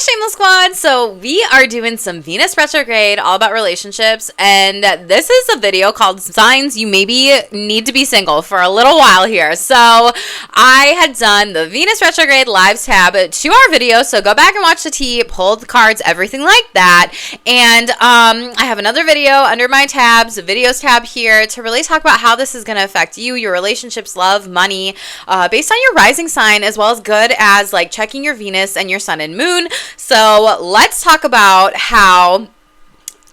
Shameless Squad. So we are doing some Venus retrograde, all about relationships, and this is a video called Signs You Maybe Need to Be Single for a little while here. So I had done the Venus retrograde lives tab, 2-hour video, so go back and watch the tea, pull the cards, everything like that. And I have another video under my tabs, the videos tab here, to really talk about how this is going to affect you, your relationships, love, money, based on your rising sign, as well as good as like checking your Venus and your sun and moon. So let's talk about how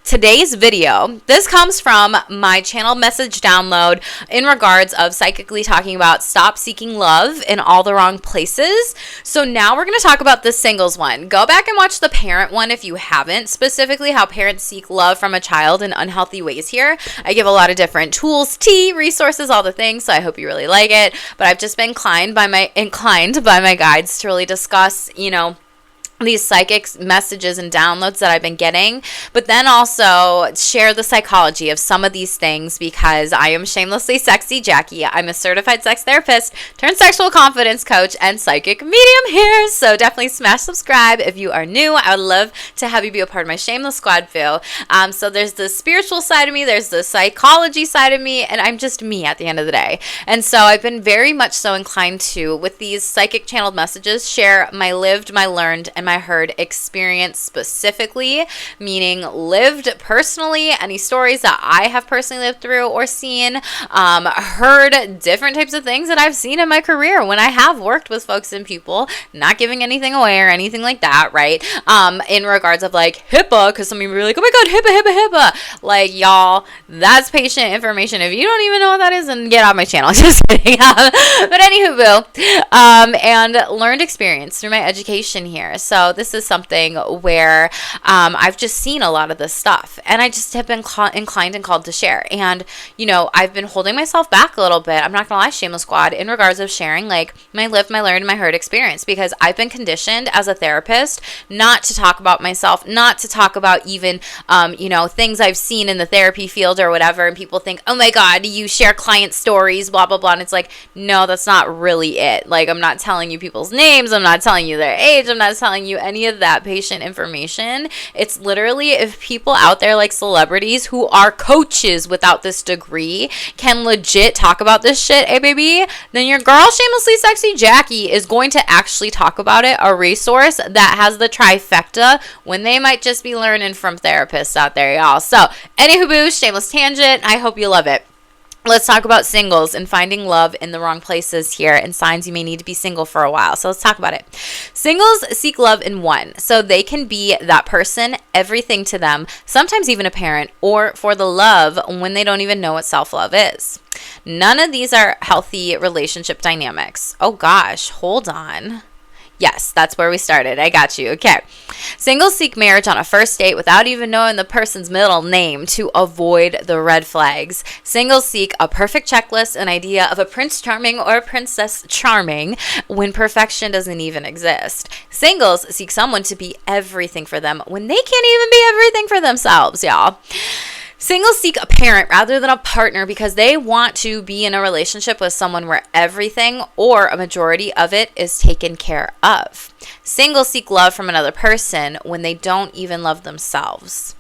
today's video, this comes from my channel message download in regards of psychically talking about stop seeking love in all the wrong places. So now we're going to talk about the singles one. Go back and watch the parent one if you haven't, specifically how parents seek love from a child in unhealthy ways here. I give a lot of different tools, tea, resources, all the things, so I hope you really like it. But I've just been inclined by my guides to really discuss, these psychic messages and downloads that I've been getting, but then also share the psychology of some of these things, because I am shamelessly sexy Jackie. I'm a certified sex therapist turned sexual confidence coach and psychic medium here. So definitely smash subscribe if you are new. I would love to have you be a part of my Shameless Squad feel. So there's the spiritual side of me, there's the psychology side of me, and I'm just me at the end of the day. And so I've been very much so inclined to, with these psychic channeled messages, share my lived, my learned, and my heard experience specifically, meaning lived personally, any stories that I have personally lived through or seen, heard different types of things that I've seen in my career when I have worked with folks and people, not giving anything away or anything like that, right? In regards of like HIPAA, because some of you were like, oh my god, HIPAA. Like, y'all, that's patient information. If you don't even know what that is, then get off my channel. Just kidding. But anywho, and learned experience through my education here. So this is something where I've just seen a lot of this stuff, and I just have been inclined and called to share. And I've been holding myself back a little bit, I'm not gonna lie, Shameless Squad, in regards of sharing like my lived, my learned, my heard experience, because I've been conditioned as a therapist not to talk about myself, not to talk about even things I've seen in the therapy field or whatever, and people think, oh my god, you share client stories, blah blah blah, and it's like, no, that's not really it. Like, I'm not telling you people's names, I'm not telling you their age, I'm not telling you any of that patient information. It's literally, if people out there like celebrities who are coaches without this degree can legit talk about this shit, hey baby, then your girl Shamelessly Sexy Jackie is going to actually talk about it, a resource that has the trifecta, when they might just be learning from therapists out there, y'all. So anywho, boo, shameless tangent, I hope you love it. Let's talk about singles and finding love in the wrong places here, and signs you may need to be single for a while. So let's talk about it. Singles seek love in one. So they can be that person, everything to them, sometimes even a parent, or for the love when they don't even know what self-love is. None of these are healthy relationship dynamics. Oh gosh, hold on. Yes, that's where we started. I got you. Okay. Singles seek marriage on a first date without even knowing the person's middle name to avoid the red flags. Singles seek a perfect checklist, an idea of a Prince Charming or a Princess Charming when perfection doesn't even exist. Singles seek someone to be everything for them when they can't even be everything for themselves, y'all. Singles seek a parent rather than a partner because they want to be in a relationship with someone where everything or a majority of it is taken care of. Singles seek love from another person when they don't even love themselves.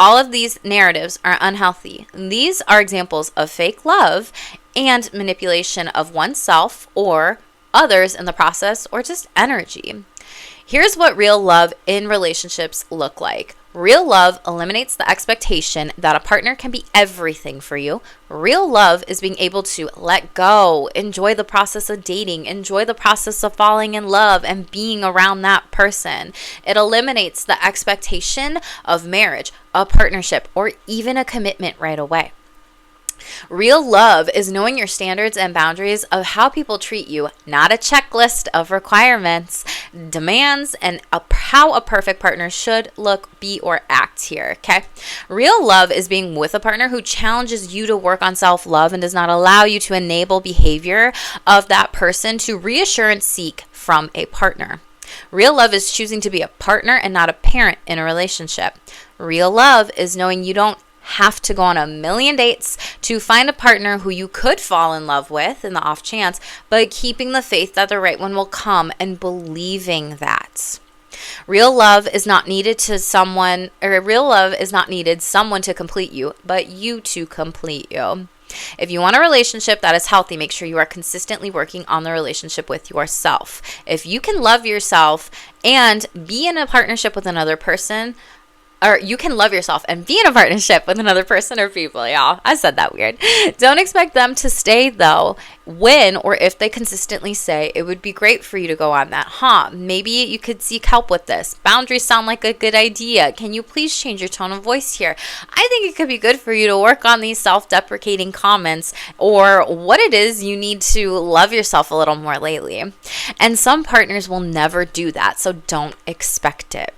All of these narratives are unhealthy. These are examples of fake love and manipulation of oneself or others in the process, or just energy. Here's what real love in relationships look like. Real love eliminates the expectation that a partner can be everything for you. Real love is being able to let go, enjoy the process of dating, enjoy the process of falling in love and being around that person. It eliminates the expectation of marriage, a partnership, or even a commitment right away. Real love is knowing your standards and boundaries of how people treat you, not a checklist of requirements, demands, and how a perfect partner should look, be, or act here, okay? Real love is being with a partner who challenges you to work on self-love and does not allow you to enable behavior of that person to reassurance seek from a partner. Real love is choosing to be a partner and not a parent in a relationship. Real love is knowing you don't have to go on a million dates to find a partner who you could fall in love with in the off chance, but keeping the faith that the right one will come and believing that. Real love is not needed someone to complete you, but you to complete you. If you want a relationship that is healthy, make sure you are consistently working on the relationship with yourself. If you can love yourself and be in a partnership with another person, or you can love yourself and be in a partnership with another person or people, y'all. I said that weird. Don't expect them to stay, though, when or if they consistently say it would be great for you to go on that. Maybe you could seek help with this. Boundaries sound like a good idea. Can you please change your tone of voice here? I think it could be good for you to work on these self-deprecating comments or what it is you need to love yourself a little more lately. And some partners will never do that, so don't expect it.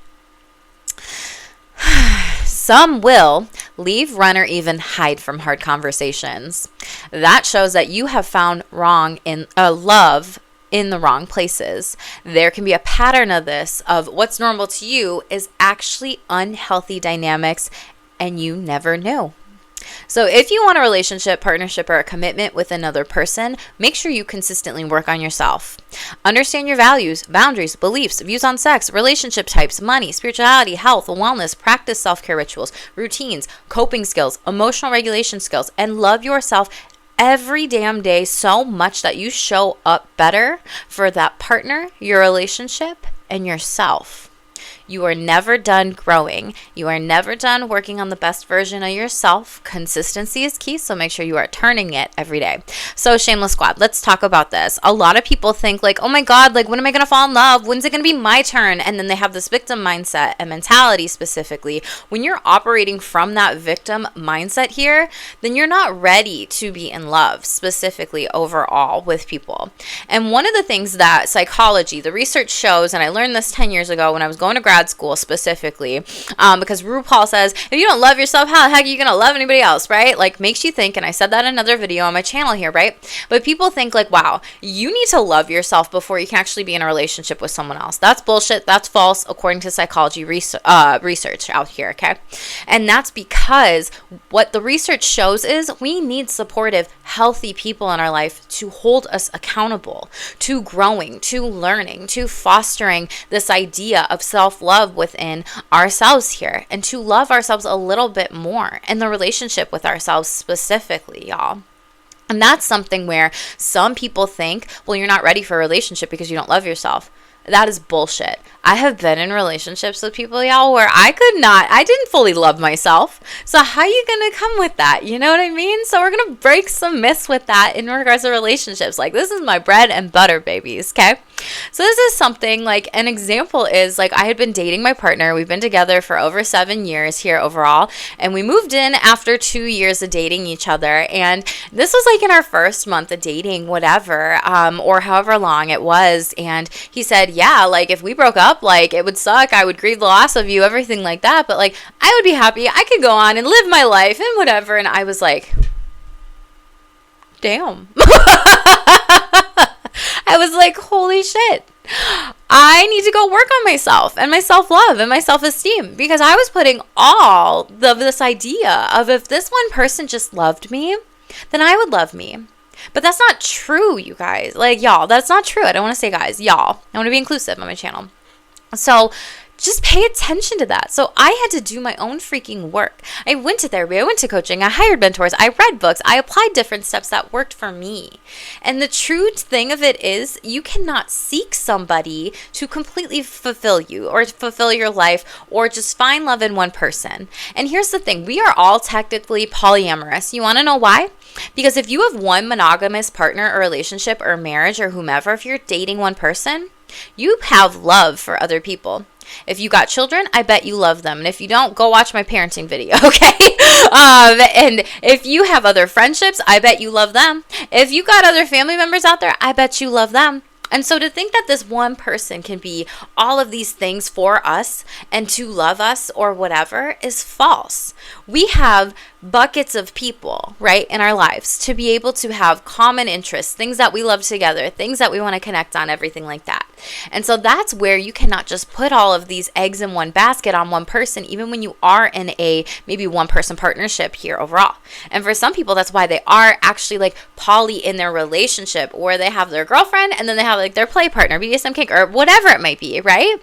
Some will leave, run, or even hide from hard conversations. That shows that you have found love in the wrong places. There can be a pattern of this, of what's normal to you is actually unhealthy dynamics, and you never knew. So if you want a relationship, partnership, or a commitment with another person, make sure you consistently work on yourself. Understand your values, boundaries, beliefs, views on sex, relationship types, money, spirituality, health, wellness, practice self-care rituals, routines, coping skills, emotional regulation skills, and love yourself every damn day so much that you show up better for that partner, your relationship, and yourself. You are never done growing. You are never done working on the best version of yourself. Consistency is key, so make sure you are turning it every day. So Shameless Squad, let's talk about this. A lot of people think like, oh my God, like when am I going to fall in love? When's it going to be my turn? And then they have this victim mindset and mentality specifically. When you're operating from that victim mindset here, then you're not ready to be in love specifically overall with people. And one of the things that psychology, the research shows, and I learned this 10 years ago when I was going to grad school specifically, because RuPaul says, if you don't love yourself, how the heck are you going to love anybody else, right? Like makes you think, and I said that in another video on my channel here, right? But people think like, wow, you need to love yourself before you can actually be in a relationship with someone else. That's bullshit. That's false according to psychology research out here, okay? And that's because what the research shows is we need supportive, healthy people in our life to hold us accountable, to growing, to learning, to fostering this idea of self-love within ourselves here, and to love ourselves a little bit more in the relationship with ourselves specifically, y'all. And that's something where some people think, well, you're not ready for a relationship because you don't love yourself. That is bullshit. I have been in relationships with people, y'all, where I didn't fully love myself. So how are you going to come with that? You know what I mean? So we're going to break some myths with that in regards to relationships. Like, this is my bread and butter, babies, okay? So this is something, like, an example is, like, I had been dating my partner. We've been together for over 7 years here overall. And we moved in after 2 years of dating each other. And this was, like, in our first month of dating, whatever, or however long it was. And he said, yeah, like, if we broke up, like, it would suck. I would grieve the loss of you, everything like that. But, like, I would be happy. I could go on and live my life and whatever. And I was like, damn. I was like, holy shit. I need to go work on myself and my self-love and my self-esteem, because I was putting all of this idea of if this one person just loved me, then I would love me. But that's not true, you guys. Like, y'all, that's not true. I don't want to say guys, y'all. I want to be inclusive on my channel. So just pay attention to that. So I had to do my own freaking work. I went to therapy. I went to coaching. I hired mentors. I read books. I applied different steps that worked for me. And the true thing of it is you cannot seek somebody to completely fulfill you or fulfill your life or just find love in one person. And here's the thing. We are all technically polyamorous. You want to know why? Because if you have one monogamous partner or relationship or marriage or whomever, if you're dating one person, you have love for other people. If you got children, I bet you love them. And if you don't, go watch my parenting video, okay? And if you have other friendships, I bet you love them. If you got other family members out there, I bet you love them. And so to think that this one person can be all of these things for us and to love us or whatever is false. We have buckets of people, right, in our lives to be able to have common interests, things that we love together, things that we want to connect on, everything like that. And so that's where you cannot just put all of these eggs in one basket on one person, even when you are in a maybe one person partnership here overall. And for some people, that's why they are actually like poly in their relationship, or they have their girlfriend and then they have like their play partner, BDSM kink, or whatever it might be, right?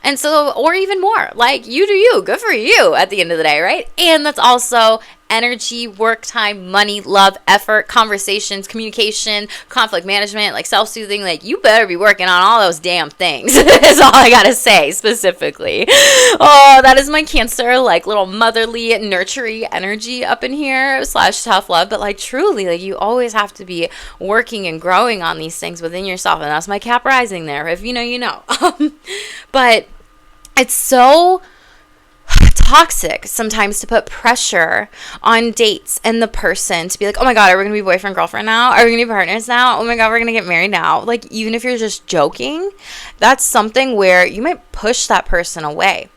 And so, or even more, like, you do you, good for you at the end of the day, right? And that's also energy, work time, money, love, effort, conversations, communication, conflict management, like self-soothing. Like, you better be working on all those damn things is all I gotta say specifically. Oh, that is my Cancer, like, little motherly, nurturing energy up in here, / tough love. But like, truly, like, you always have to be working and growing on these things within yourself. And that's my Cap rising there. If you know, you know. But it's so toxic sometimes to put pressure on dates and the person to be like, oh my God, are we gonna be boyfriend, girlfriend now? Are we gonna be partners now? Oh my God, we're gonna get married now. Like, even if you're just joking, that's something where you might push that person away.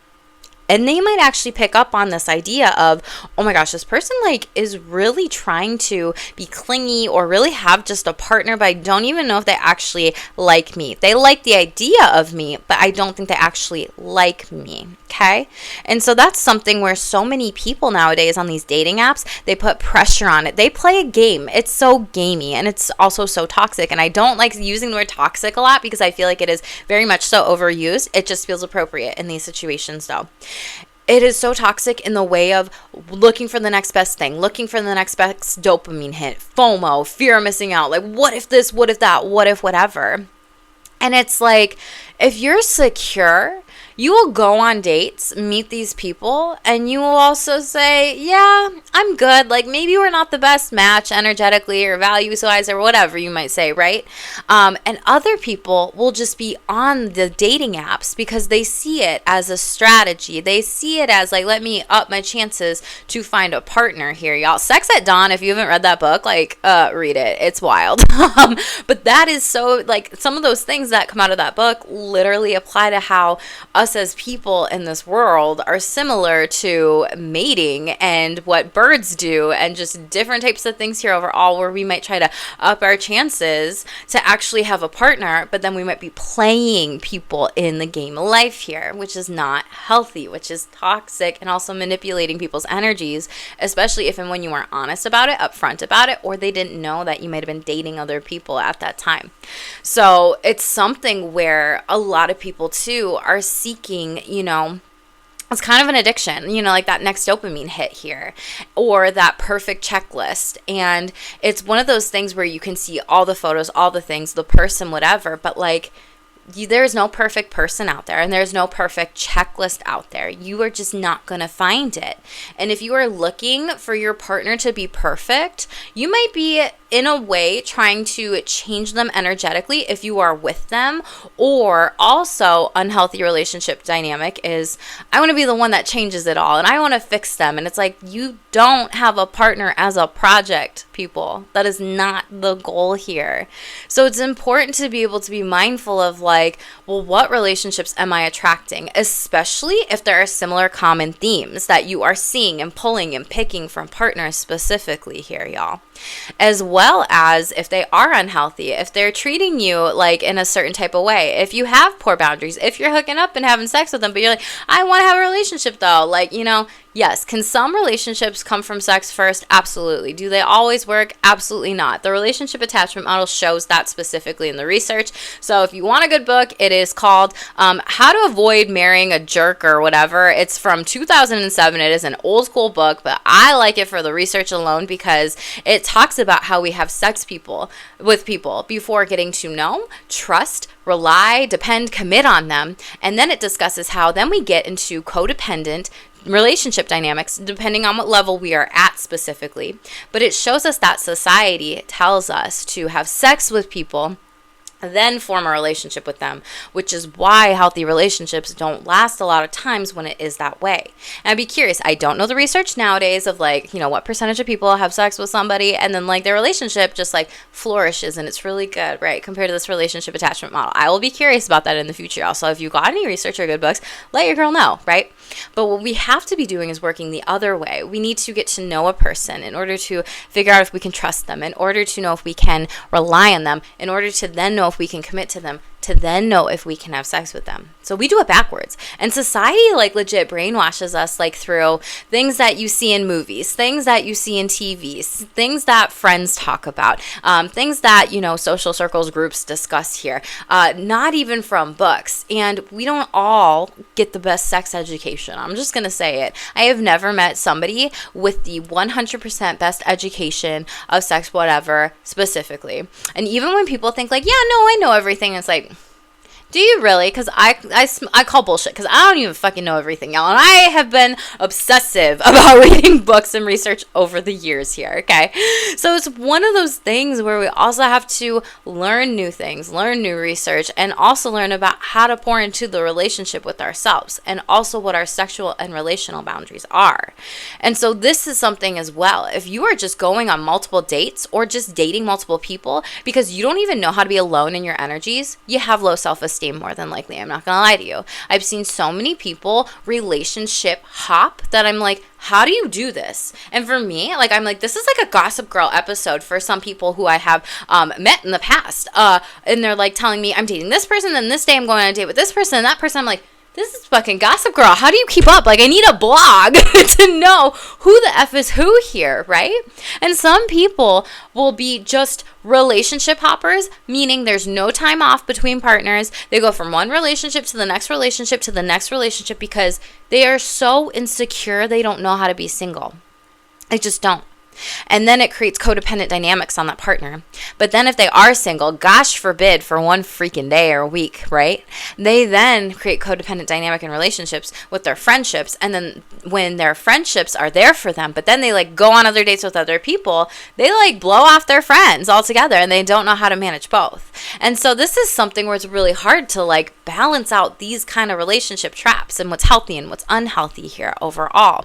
And they might actually pick up on this idea of, oh my gosh, this person like is really trying to be clingy or really have just a partner, but I don't even know if they actually like me. They like the idea of me, but I don't think they actually like me. Okay. And so that's something where so many people nowadays on these dating apps, they put pressure on it. They play a game. It's so gamey and it's also so toxic. And I don't like using the word toxic a lot because I feel like it is very much so overused. It just feels appropriate in these situations though. It is so toxic in the way of looking for the next best thing, looking for the next best dopamine hit, FOMO, fear of missing out. Like, what if this, what if that, what if whatever. And it's like, if you're secure, you will go on dates, meet these people, and you will also say, yeah, I'm good. Like, maybe we're not the best match energetically or values-wise or whatever you might say, right? And other people will just be on the dating apps because they see it as a strategy. They see it as, like, let me up my chances to find a partner here, y'all. Sex at Dawn, if you haven't read that book, like, read it. It's wild. But that is so, like, some of those things that come out of that book literally apply to how us as people in this world are similar to mating and what birds do and just different types of things here overall, where we might try to up our chances to actually have a partner, but then we might be playing people in the game of life here, which is not healthy, which is toxic, and also manipulating people's energies, especially if and when you weren't honest about it, upfront about it, or they didn't know that you might have been dating other people at that time. So it's something where a lot of people too are seeking, you know, it's kind of an addiction, you know, like that next dopamine hit here or that perfect checklist. And it's one of those things where you can see all the photos, all the things, the person, whatever, but like, there's no perfect person out there and there's no perfect checklist out there. You are just not going to find it. And if you are looking for your partner to be perfect, you might be in a way trying to change them energetically if you are with them. Or also unhealthy relationship dynamic is, I want to be the one that changes it all and I want to fix them. And it's like, you don't have a partner as a project, people. That is not the goal here. So it's important to be able to be mindful of like, well, what relationships am I attracting? Especially if there are similar common themes that you are seeing and pulling and picking from partners specifically here, y'all. As well as if they are unhealthy, if they're treating you like in a certain type of way, if you have poor boundaries, if you're hooking up and having sex with them, but you're like, I want to have a relationship though. Like, you know, yes. Can some relationships come from sex first? Absolutely. Do they always work? Absolutely not. The relationship attachment model shows that specifically in the research. So if you want a good book, it is called How to Avoid Marrying a Jerk or whatever. It's from 2007. It is an old school book, but I like it for the research alone because it talks about how we have sex with people before getting to know, trust, rely, depend, commit on them. And then it discusses how then we get into codependent relationship dynamics depending on what level we are at specifically. But it shows us that society tells us to have sex with people, then form a relationship with them, which is why healthy relationships don't last a lot of times when it is that way. And I'd be curious, I don't know the research nowadays of like, you know, what percentage of people have sex with somebody and then like their relationship just like flourishes and it's really good, right? Compared to this relationship attachment model. I will be curious about that in the future. Also, if you got any research or good books, let your girl know, right? But what we have to be doing is working the other way. We need to get to know a person in order to figure out if we can trust them, in order to know if we can rely on them, in order to then know if we can commit to them, to then know if we can have sex with them. So we do it backwards. And society like legit brainwashes us like through things that you see in movies, things that you see in TVs, things that friends talk about, things that, social circles, groups discuss here, not even from books. And we don't all get the best sex education. I'm just going to say it. I have never met somebody with the 100% best education of sex, whatever, specifically. And even when people think like, yeah, no, I know everything, it's like, do you really? Because I call bullshit because I don't even fucking know everything, y'all. And I have been obsessive about reading books and research over the years here, okay? So it's one of those things where we also have to learn new things, learn new research, and also learn about how to pour into the relationship with ourselves and also what our sexual and relational boundaries are. And so this is something as well. If you are just going on multiple dates or just dating multiple people because you don't even know how to be alone in your energies, you have low self-esteem. More than likely. I'm not gonna lie to you. I've seen so many people relationship hop that I'm like, how do you do this? And for me, like, I'm like, this is like a Gossip Girl episode for some people who I have met in the past. And they're like telling me I'm dating this person, then this day I'm going on a date with this person and that person. I'm like, this is fucking Gossip Girl. How do you keep up? Like, I need a blog to know who the F is who here, right? And some people will be just relationship hoppers, meaning there's no time off between partners. They go from one relationship to the next relationship to the next relationship because they are so insecure they don't know how to be single. They just don't. And then it creates codependent dynamics on that partner. But then if they are single, gosh forbid, for one freaking day or a week, right? They then create codependent dynamic in relationships with their friendships. And then when their friendships are there for them, but then they like go on other dates with other people, they like blow off their friends altogether and they don't know how to manage both. And so this is something where it's really hard to like balance out these kind of relationship traps and what's healthy and what's unhealthy here overall.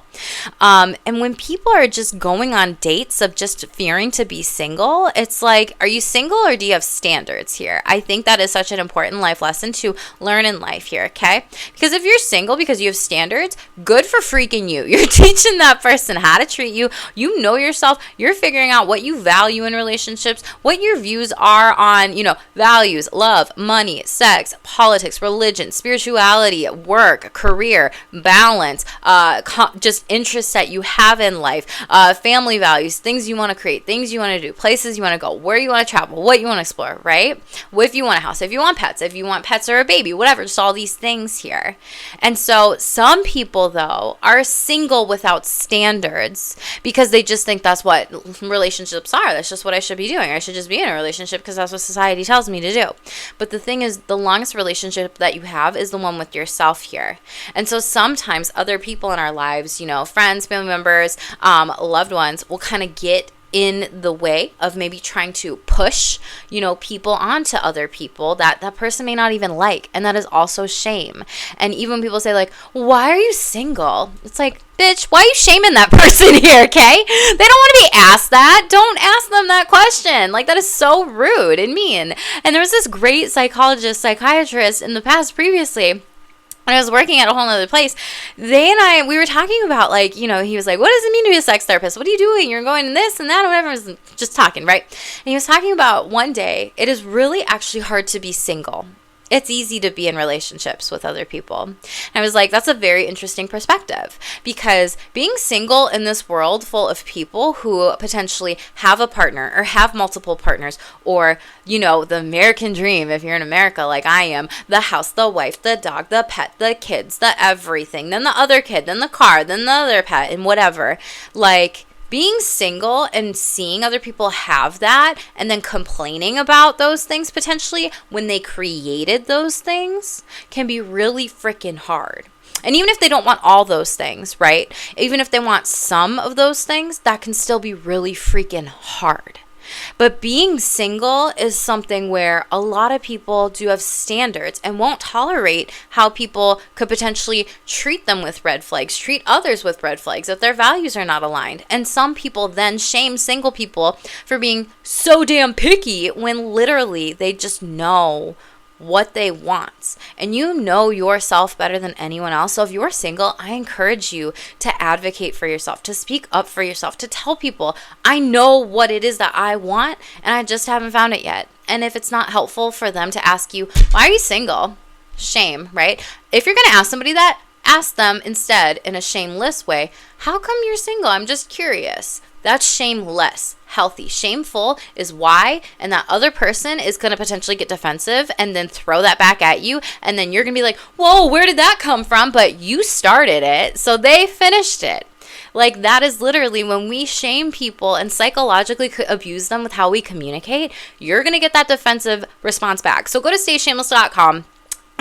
And when people are just going on dates of just fearing to be single, it's like, are you single or do you have standards here? I think that is such an important life lesson to learn in life here, okay? Because if you're single because you have standards, good for freaking you. You're teaching that person how to treat you. You know yourself. You're figuring out what you value in relationships, what your views are on, values, love, money, sex, politics, religion, spirituality, work, career, balance, just interests that you have in life, family values, things you want to create, things you want to do, places you want to go, where you want to travel, what you want to explore, right? If you want a house, if you want pets or a baby, whatever, just all these things here. And so some people, though, are single without standards because they just think that's what relationships are. That's just what I should be doing. I should just be in a relationship because that's what society tells me to do. But the thing is, the longest relationship that you have is the one with yourself here. And so sometimes other people in our lives, friends, family members, loved ones will kind of get in the way of maybe trying to push, people onto other people that person may not even like. And that is also shame. And even people say like, why are you single? It's like, bitch, why are you shaming that person here, okay? They don't want to be asked that. Don't ask them that question. Like, that is so rude and mean. And there was this great psychiatrist in the past previously, when I was working at a whole other place, we were talking about he was like, what does it mean to be a sex therapist? What are you doing? You're going to this and that or whatever. I was just talking, right? And he was talking about one day, it is really actually hard to be single. It's easy to be in relationships with other people. And I was like, that's a very interesting perspective because being single in this world full of people who potentially have a partner or have multiple partners or, the American dream, if you're in America like I am, the house, the wife, the dog, the pet, the kids, the everything, then the other kid, then the car, then the other pet and whatever, being single and seeing other people have that and then complaining about those things potentially when they created those things can be really freaking hard. And even if they don't want all those things, right? Even if they want some of those things, that can still be really freaking hard. But being single is something where a lot of people do have standards and won't tolerate how people could potentially treat them with red flags, treat others with red flags if their values are not aligned. And some people then shame single people for being so damn picky when literally they just know what they want. And you know yourself better than anyone else. So if you're single, I encourage you to advocate for yourself, to speak up for yourself, to tell people, I know what it is that I want and I just haven't found it yet. And if it's not helpful for them to ask you, why are you single? Shame, right? If you're going to ask somebody that, ask them instead in a shameless way, how come you're single? I'm just curious. That's shameless. Healthy. Shameful is why, and that other person is going to potentially get defensive and then throw that back at you, and then you're going to be like, whoa, where did that come from? But you started it, so they finished it. Like, that is literally when we shame people and psychologically abuse them with how we communicate, you're going to get that defensive response back. So go to stayshameless.com.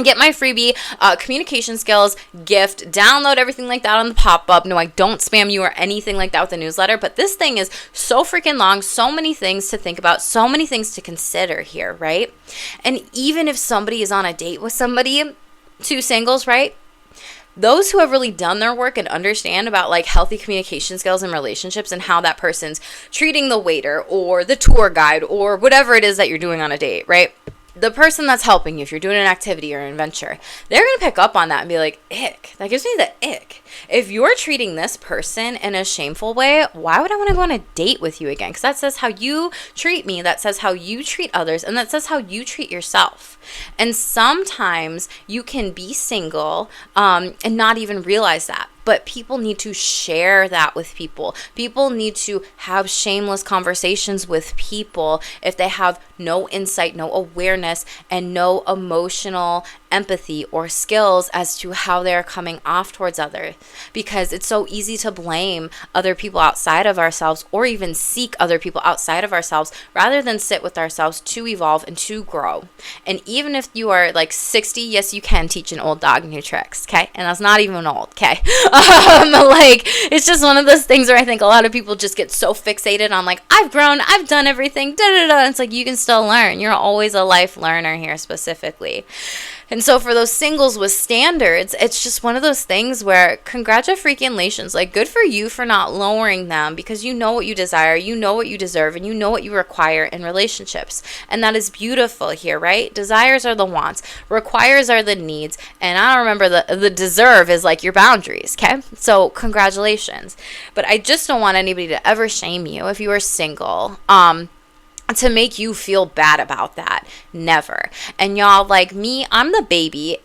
Get my freebie communication skills gift, download everything like that on the pop-up. No, I don't spam you or anything like that with the newsletter, but this thing is so freaking long, so many things to think about, so many things to consider here, right? And even if somebody is on a date with somebody, two singles, right? Those who have really done their work and understand about like healthy communication skills and relationships and how that person's treating the waiter or the tour guide or whatever it is that you're doing on a date, right? The person that's helping you, if you're doing an activity or an adventure, they're going to pick up on that and be like, ick. That gives me the ick. If you're treating this person in a shameful way, why would I want to go on a date with you again? Because that says how you treat me, that says how you treat others, and that says how you treat yourself. And sometimes you can be single and not even realize that. But people need to share that with people. People need to have shameless conversations with people if they have no insight, no awareness, and no emotional empathy or skills as to how they're coming off towards others. Because it's so easy to blame other people outside of ourselves or even seek other people outside of ourselves rather than sit with ourselves to evolve and to grow. And even if you are like 60, yes, you can teach an old dog new tricks, okay? And that's not even old, okay? Like, it's just one of those things where I think a lot of people just get so fixated on like, I've grown, I've done everything, da da da. It's like, you can still learn. You're always a life learner here specifically. And so for those singles with standards, it's just one of those things where congratulations, like, good for you for not lowering them, because you know what you desire, you know what you deserve, and you know what you require in relationships. And that is beautiful here, right? Desires are the wants, requires are the needs, and I don't remember the deserve is like your boundaries, okay? So congratulations. But I just don't want anybody to ever shame you if you are single. To make you feel bad about that. Never. And y'all, like me, I'm the baby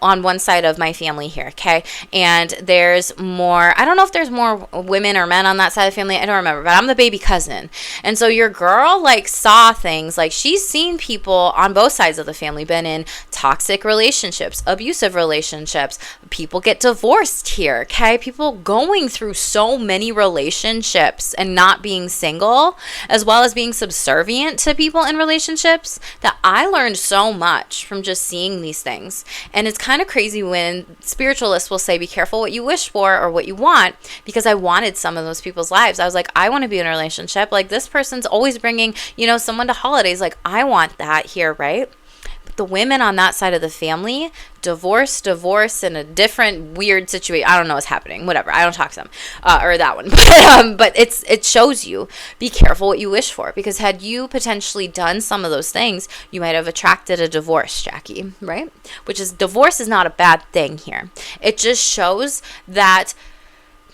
on one side of my family here, okay? And there's more, I don't know if there's more women or men on that side of the family, I don't remember, but I'm the baby cousin. And so your girl like saw things, like she's seen people on both sides of the family, been in toxic relationships, abusive relationships, people get divorced here, okay? People going through so many relationships and not being single, as well as being subservient to people in relationships, that I learned so much from just seeing these things. And it's kind of crazy when spiritualists will say, be careful what you wish for or what you want, because I wanted some of those people's lives. I was like, I want to be in a relationship. Like, this person's always bringing, someone to holidays. Like, I want that here, right? The women on that side of the family, divorce in a different weird situation. I don't know what's happening. Whatever. I don't talk to them or that one. But it shows you, be careful what you wish for, because had you potentially done some of those things, you might have attracted a divorce, Jackie, right? Divorce is not a bad thing here. It just shows that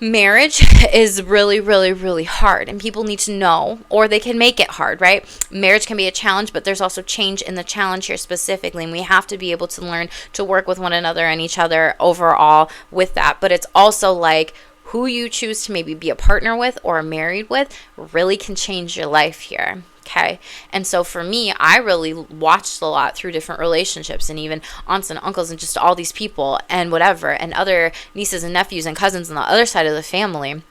marriage is really, really, really hard, and people need to know, or they can make it hard, right? Marriage can be a challenge, but there's also change in the challenge here specifically, and we have to be able to learn to work with one another and each other overall with that. But it's also like, who you choose to maybe be a partner with or married with really can change your life here. Okay. And so for me, I really watched a lot through different relationships and even aunts and uncles and just all these people and whatever, and other nieces and nephews and cousins on the other side of the family.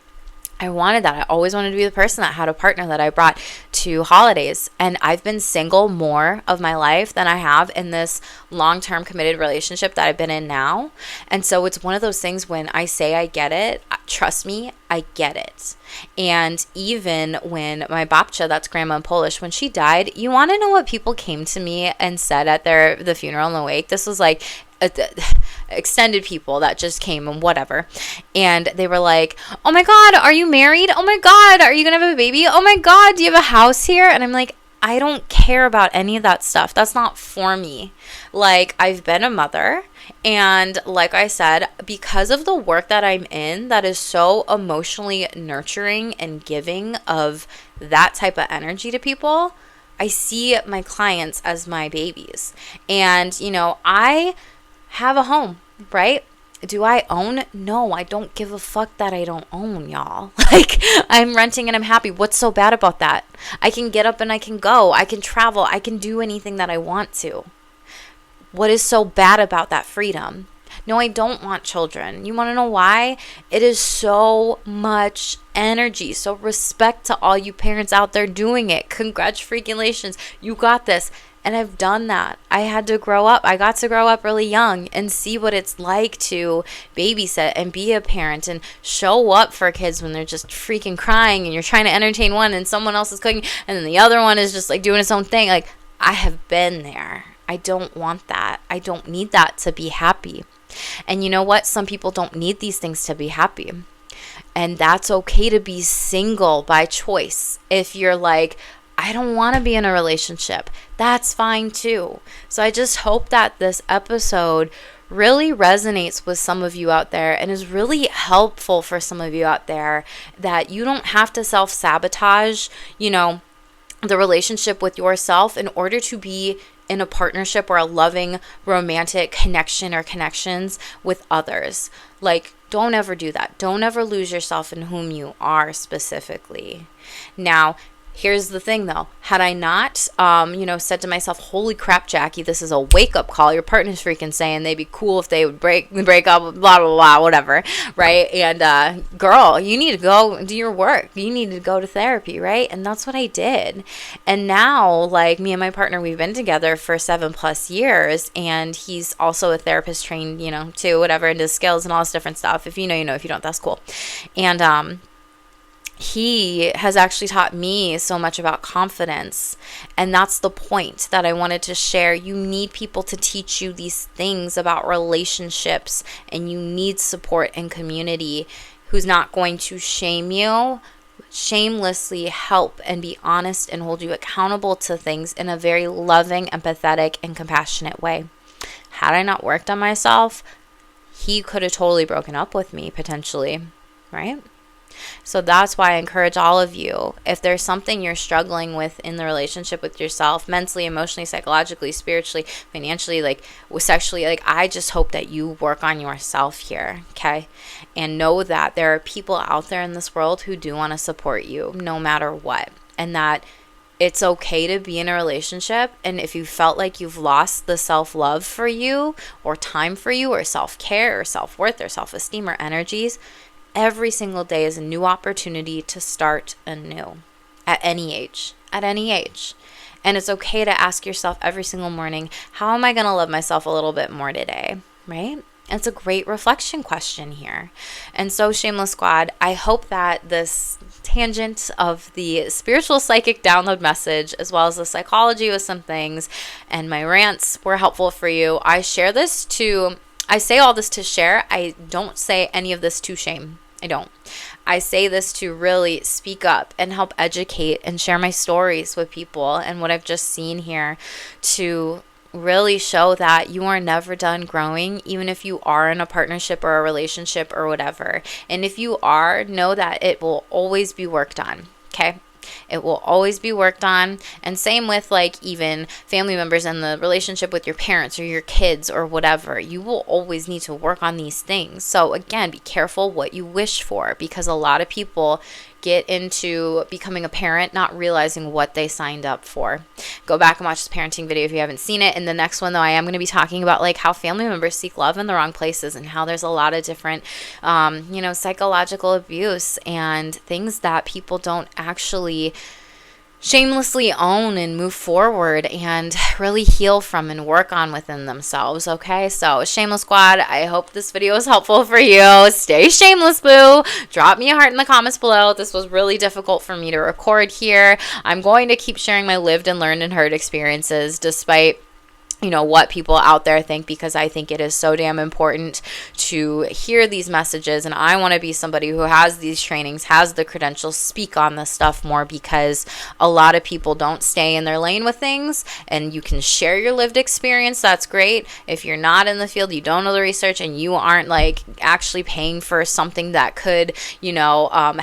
I wanted that. I always wanted to be the person that had a partner that I brought to holidays. And I've been single more of my life than I have in this long-term committed relationship that I've been in now. And so it's one of those things when I say I get it, trust me, I get it. And even when my babcia, that's grandma in Polish, when she died, you want to know what people came to me and said at the funeral and the wake? This was like extended people that just came and whatever, and they were like, oh my god, are you married? Oh my god, are you gonna have a baby? Oh my god, do you have a house here? And I'm like, I don't care about any of that stuff. That's not for me. Like, I've been a mother, and like I said, because of the work that I'm in that is so emotionally nurturing and giving of that type of energy to people, I see my clients as my babies. And, I have a home, right? Do I own? No, I don't give a fuck that I don't own, y'all. Like, I'm renting and I'm happy. What's so bad about that? I can get up and I can go. I can travel. I can do anything that I want to. What is so bad about that freedom? No, I don't want children. You want to know why? It is so much energy. So respect to all you parents out there doing it. Congratulations. You got this. And I've done that. I had to grow up. I got to grow up really young and see what it's like to babysit and be a parent and show up for kids when they're just freaking crying and you're trying to entertain one and someone else is cooking and then the other one is just like doing its own thing. Like, I have been there. I don't want that. I don't need that to be happy. And you know what? Some people don't need these things to be happy. And that's okay to be single by choice. If you're like, I don't want to be in a relationship, that's fine too. So I just hope that this episode really resonates with some of you out there and is really helpful for some of you out there, that you don't have to self-sabotage, the relationship with yourself in order to be in a partnership or a loving romantic connection or connections with others. Like, don't ever do that. Don't ever lose yourself in whom you are specifically. Now, here's the thing though. Had I not, said to myself, holy crap, Jackie, this is a wake-up call. Your partner's freaking saying they'd be cool if they would break up, blah, blah, blah, whatever, right? And, girl, you need to go do your work. You need to go to therapy, right? And that's what I did. And now, like, me and my partner, we've been together for 7+ years, and he's also a therapist trained, too, whatever, and does skills and all this different stuff. If you know, you know. If you don't, that's cool. And, he has actually taught me so much about confidence. And that's the point that I wanted to share. You need people to teach you these things about relationships, and you need support and community who's not going to shame you, shamelessly help and be honest and hold you accountable to things in a very loving, empathetic, and compassionate way. Had I not worked on myself, he could have totally broken up with me potentially, right? So that's why I encourage all of you, if there's something you're struggling with in the relationship with yourself, mentally, emotionally, psychologically, spiritually, financially, like sexually, like, I just hope that you work on yourself here, okay? And know that there are people out there in this world who do want to support you no matter what. And that it's okay to be in a relationship, and if you felt like you've lost the self-love for you, or time for you, or self-care, or self-worth, or self-esteem, or energies, every single day is a new opportunity to start anew at any age. And it's okay to ask yourself every single morning, how am I going to love myself a little bit more today, right? It's a great reflection question here. And so, Shameless Squad, I hope that this tangent of the spiritual psychic download message, as well as the psychology with some things, and my rants were helpful for you. I say all this to share. I don't say any of this to shame. I don't. I say this to really speak up and help educate and share my stories with people and what I've just seen here, to really show that you are never done growing, even if you are in a partnership or a relationship or whatever. And if you are, know that it will always be worked on, okay? It will always be worked on. And same with, like, even family members and the relationship with your parents or your kids or whatever. You will always need to work on these things. So again, be careful what you wish for, because a lot of people get into becoming a parent not realizing what they signed up for. Go back and watch this parenting video if you haven't seen it. In the next one, though, I am going to be talking about, like, how family members seek love in the wrong places, and how there's a lot of different psychological abuse and things that people don't actually shamelessly own and move forward and really heal from and work on within themselves, okay? So, Shameless Squad, I hope this video is helpful for you. Stay shameless, boo. Drop me a heart in the comments below. This was really difficult for me to record here. I'm going to keep sharing my lived and learned and heard experiences, despite what people out there think, because I think it is so damn important to hear these messages. And I want to be somebody who has these trainings, has the credentials, speak on this stuff more, because a lot of people don't stay in their lane with things. And you can share your lived experience. That's great. If you're not in the field, you don't know the research, and you aren't like actually paying for something that could,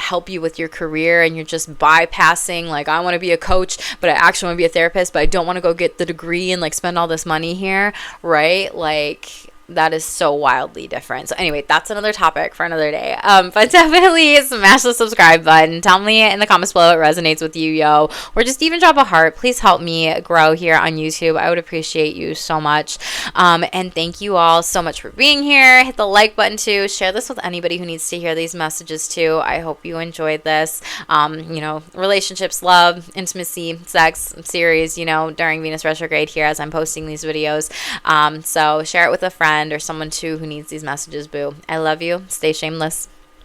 help you with your career, and you're just bypassing, like, I want to be a coach, but I actually want to be a therapist, but I don't want to go get the degree and like spend all this money here, right? Like, that is so wildly different. So anyway, that's another topic for another day. But definitely smash the subscribe button. Tell me in the comments below it resonates with you, yo. Or just even drop a heart. Please help me grow here on YouTube. I would appreciate you so much. And thank you all so much for being here. Hit the like button too. Share this with anybody who needs to hear these messages too. I hope you enjoyed this. Relationships, love, intimacy, sex series, during Venus retrograde here as I'm posting these videos. So share it with a friend or someone too who needs these messages, boo. I love you. Stay shameless.